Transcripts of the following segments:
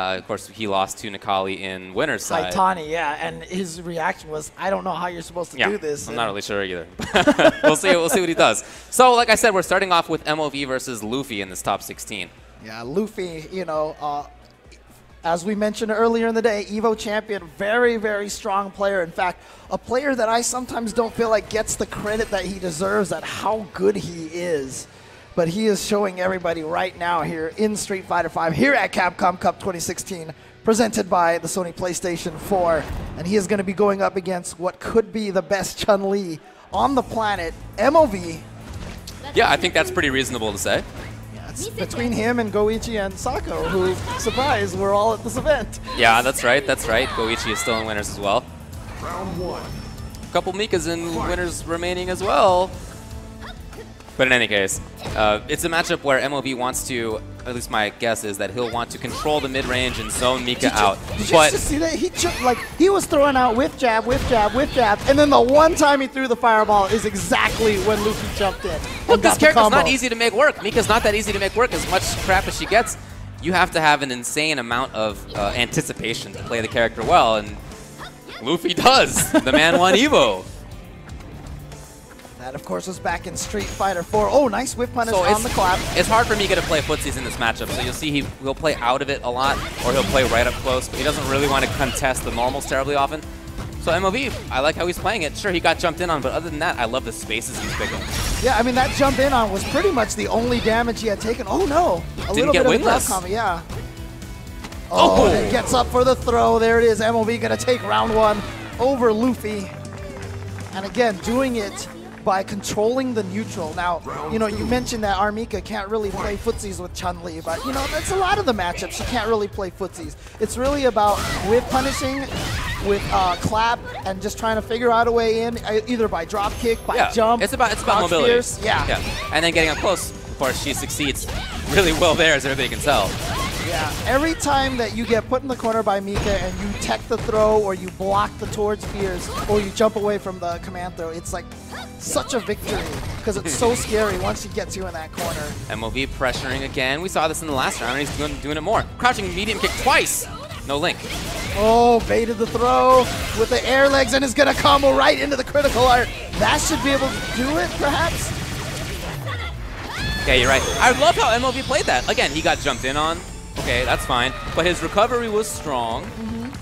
Of course, he lost to Nikali in winner's side. Saitani, yeah, and his reaction was, I don't know how you're supposed to do this. I'm not really sure either. We'll see what he does. So, like I said, we're starting off with MOV versus Luffy in this top 16. Yeah, Luffy, you know, as we mentioned earlier in the day, Evo champion, very, very strong player. In fact, a player that I sometimes don't feel like gets the credit that he deserves at how good he is. But he is showing everybody right now here in Street Fighter V, here at Capcom Cup 2016, presented by the Sony PlayStation 4. And he is going to be going up against what could be the best Chun-Li on the planet, MOV. Yeah, I think that's pretty reasonable to say. It's between him and Goichi and Sako, who, surprise, we're all at this event. Yeah, that's right. That's right. Goichi is still in winners as well. Round 1. A couple Mikas in winners remaining as well. But in any case, it's a matchup where MOV wants to, at least my guess is that he'll want to control the mid-range and zone Mika out. Did you see that? He was throwing out whiff jab, whiff jab, whiff jab, and then the one time he threw the fireball is exactly when Luffy jumped in. Look, this character's not easy to make work. Mika's not that easy to make work. As much crap as she gets, you have to have an insane amount of anticipation to play the character well, and Luffy does. The man won Evo. That, of course, was back in Street Fighter 4. Oh, nice whip punish on the clap. It's hard for Mika to play footsies in this matchup, so you'll see he'll play out of it a lot, or he'll play right up close, but he doesn't really want to contest the normals terribly often. So MOV, I like how he's playing it. Sure, he got jumped in on, but other than that, I love the spaces he's picking. Yeah, I mean, that jump in on was pretty much the only damage he had taken. Oh, no. A little bit of a grab combo, yeah. Oh, and it gets up for the throw. There it is. MOV going to take round 1 over Luffy. And again, doing it by controlling the neutral. Now, you know, you mentioned that Armika can't really play footsies with Chun-Li, but, you know, that's a lot of the matchups. She can't really play footsies. It's really about whip punishing with clap and just trying to figure out a way in, either by drop kick, by jump. It's about mobility. Fierce. Yeah. And then getting up close. Of course, she succeeds really well there, as everybody can tell. Yeah, every time that you get put in the corner by Mika and you tech the throw or you block the towards fears or you jump away from the command throw, it's like such a victory because it's so scary once she gets you in that corner. MOV pressuring again. We saw this in the last round and he's doing it more. Crouching medium kick twice. No link. Oh, baited the throw with the air legs and is going to combo right into the critical art. That should be able to do it, perhaps? Yeah, you're right. I love how MOV played that. Again, he got jumped in on. Okay, that's fine. But his recovery was strong.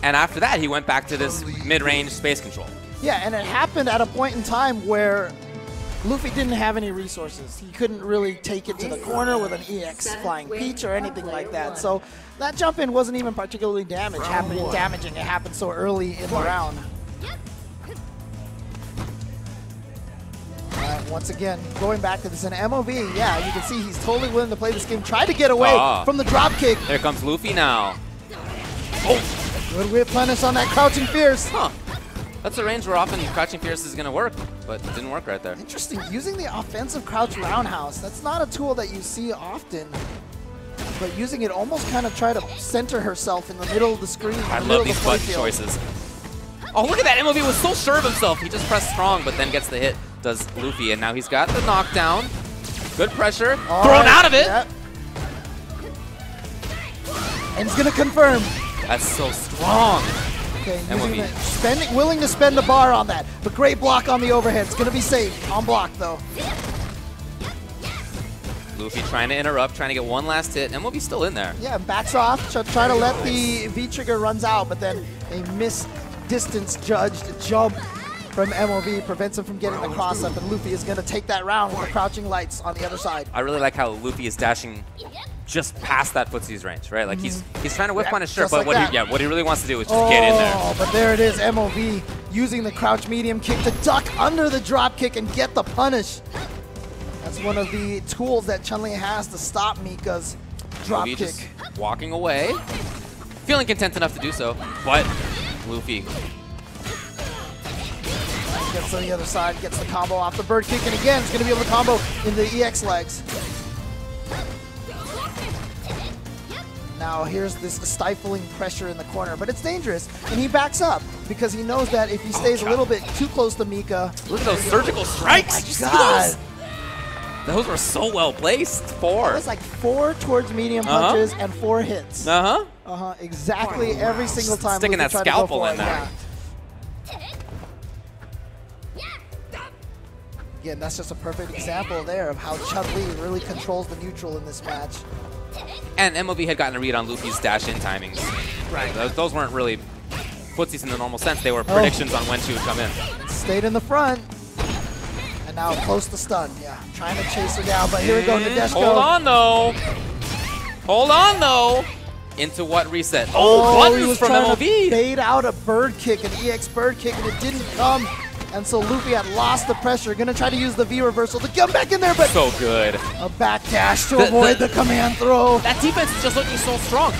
And after that, he went back to this mid-range space control. Yeah, and it happened at a point in time where Luffy didn't have any resources. He couldn't really take it to the corner with an EX Flying Peach or anything like that. So that jump in wasn't even particularly damaging. It happened so early in the round. Once again, going back to this in MOV, yeah, you can see he's totally willing to play this game. Try to get away from the drop kick. There comes Luffy now. Oh! Good whip punish on that Crouching Fierce. Huh. That's a range where often Crouching Fierce is going to work, but it didn't work right there. Interesting. Using the offensive crouch roundhouse. That's not a tool that you see often. But using it almost kind of try to center herself in the middle of the screen. I love these button choices. Oh, look at that. MOV was so sure of himself. He just pressed strong, but then gets the hit. Does Luffy, and now he's got the knockdown. Good pressure. Thrown out of it. Yep. And he's going to confirm. That's so strong. Okay, willing to spend the bar on that. But great block on the overhead. It's going to be safe. On block, though. Luffy trying to interrupt, trying to get one last hit. MOV's still in there. Yeah, backs off. Try to let the V-trigger runs out, but then a miss-distance judged jump from MOV prevents him from getting the cross-up, and Luffy is going to take that round with the crouching lights on the other side. I really like how Luffy is dashing just past that footsie's range, right? Like he's trying to whip punish, sure, but like what he really wants to do is just get in there. Oh, but there it is, MOV using the crouch medium kick to duck under the drop kick and get the punish. That's one of the tools that Chun-Li has to stop Mika's drop kick. Just walking away, feeling content enough to do so, but Luffy gets on the other side, gets the combo off the bird kick, and again, it's going to be able to combo into the EX legs. Now here's this stifling pressure in the corner, but it's dangerous, and he backs up because he knows that if he stays a little bit too close to Mika. Look at those surgical strikes! Oh my God. Those were so well placed. 4. It was like 4 towards medium punches and 4 hits. Exactly every single time. Sticking that scalpel in there. Again, that's just a perfect example there of how Chun-Li really controls the neutral in this match. And MOV had gotten a read on Luffy's dash-in timings. Right. Those weren't really footsies in the normal sense. They were predictions on when she would come in. Stayed in the front. And now close to stun. Yeah, trying to chase her down, but here we go, Nadeshiko. Hold on, though. Hold on, though. Into what reset? Oh, buttons from MOV. Bait out a bird kick, an EX bird kick, and it didn't come. And so Luffy had lost the pressure. Gonna try to use the V reversal to come back in there, but so good. A back dash to avoid the command throw. That defense is just looking so strong.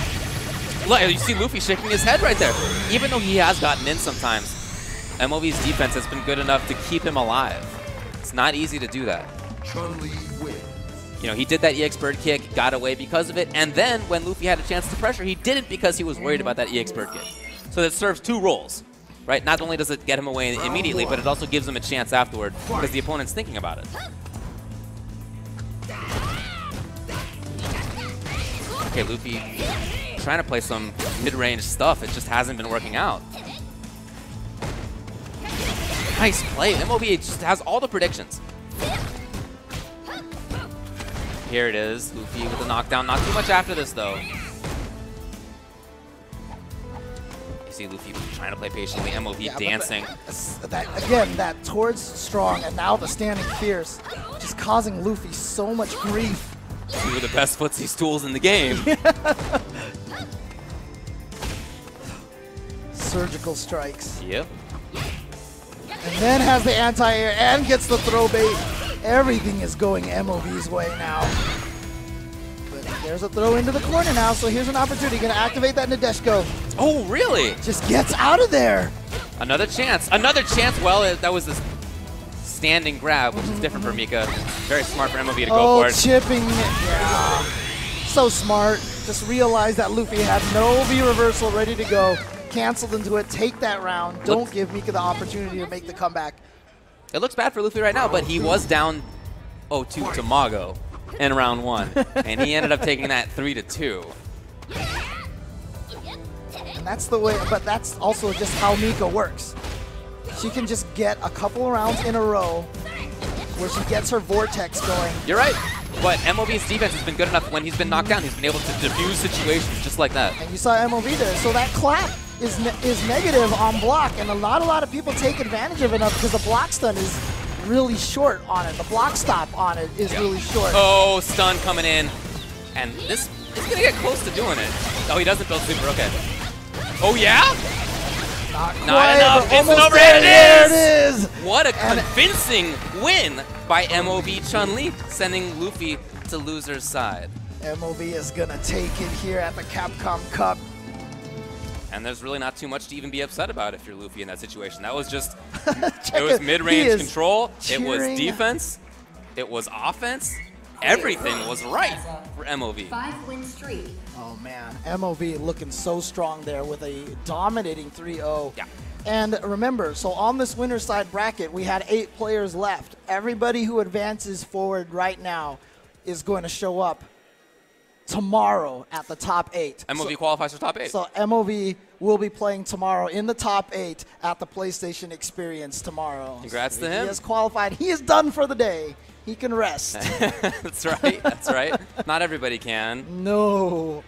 Look, you see Luffy shaking his head right there. Even though he has gotten in sometimes, MOV's defense has been good enough to keep him alive. It's not easy to do that. Chun-Li wins. You know, he did that EX bird kick, got away because of it, and then when Luffy had a chance to pressure, he didn't because he was worried about that EX bird kick. So that serves 2 roles. Right? Not only does it get him away immediately, but it also gives him a chance afterward because the opponent's thinking about it. Okay, Luffy trying to play some mid-range stuff. It just hasn't been working out. Nice play. MOV just has all the predictions. Here it is. Luffy with the knockdown. Not too much after this, though. See Luffy trying to play patiently, MOV dancing. Again, that towards strong and now the standing fierce, just causing Luffy so much grief. 2 of the best footsies tools in the game. Surgical strikes. Yep. And then has the anti-air and gets the throw bait. Everything is going MOV's way now. There's a throw into the corner now, so here's an opportunity. Gonna activate that Nadeshiko. Oh, really? Just gets out of there. Another chance. Another chance. Well, that was a standing grab, which is different for Mika. Very smart for MOV to go for it. Chipping. Yeah. So smart. Just realized that Luffy had no V reversal ready to go. Canceled into it. Take that round. Don't give Mika the opportunity to make the comeback. It looks bad for Luffy right now, but he was down 0-2 to Mago in round 1, and he ended up taking that 3-2. And that's the way, but that's also just how Mika works. She can just get a couple of rounds in a row where she gets her vortex going. You're right, but MOV's defense has been good enough when he's been knocked down. He's been able to diffuse situations just like that. And you saw MOV there, so that clap is negative on block, and not a lot of people take advantage of it enough because the block stun is really short on it. The block stop on it is really short. Oh, stun coming in. And this is going to get close to doing it. Oh, he doesn't build super. Okay. Oh, yeah? Not enough. Instant overhead. It is. What a convincing win by MOV Chun-Li, sending Luffy to loser's side. MOV is going to take it here at the Capcom Cup. And there's really not too much to even be upset about if you're Luffy in that situation. That was just, it was mid-range control, it was defense, it was offense. Everything was right for MOV. 5-win streak. Oh man, MOV looking so strong there with a dominating 3-0. Yeah. And remember, so on this winner's side bracket, we had 8 players left. Everybody who advances forward right now is going to show up tomorrow at the top 8. MOV qualifies for top 8. So MOV will be playing tomorrow in the top 8 at the PlayStation Experience tomorrow. Congrats to him. He has qualified. He is done for the day. He can rest. That's right. That's right. Not everybody can. No.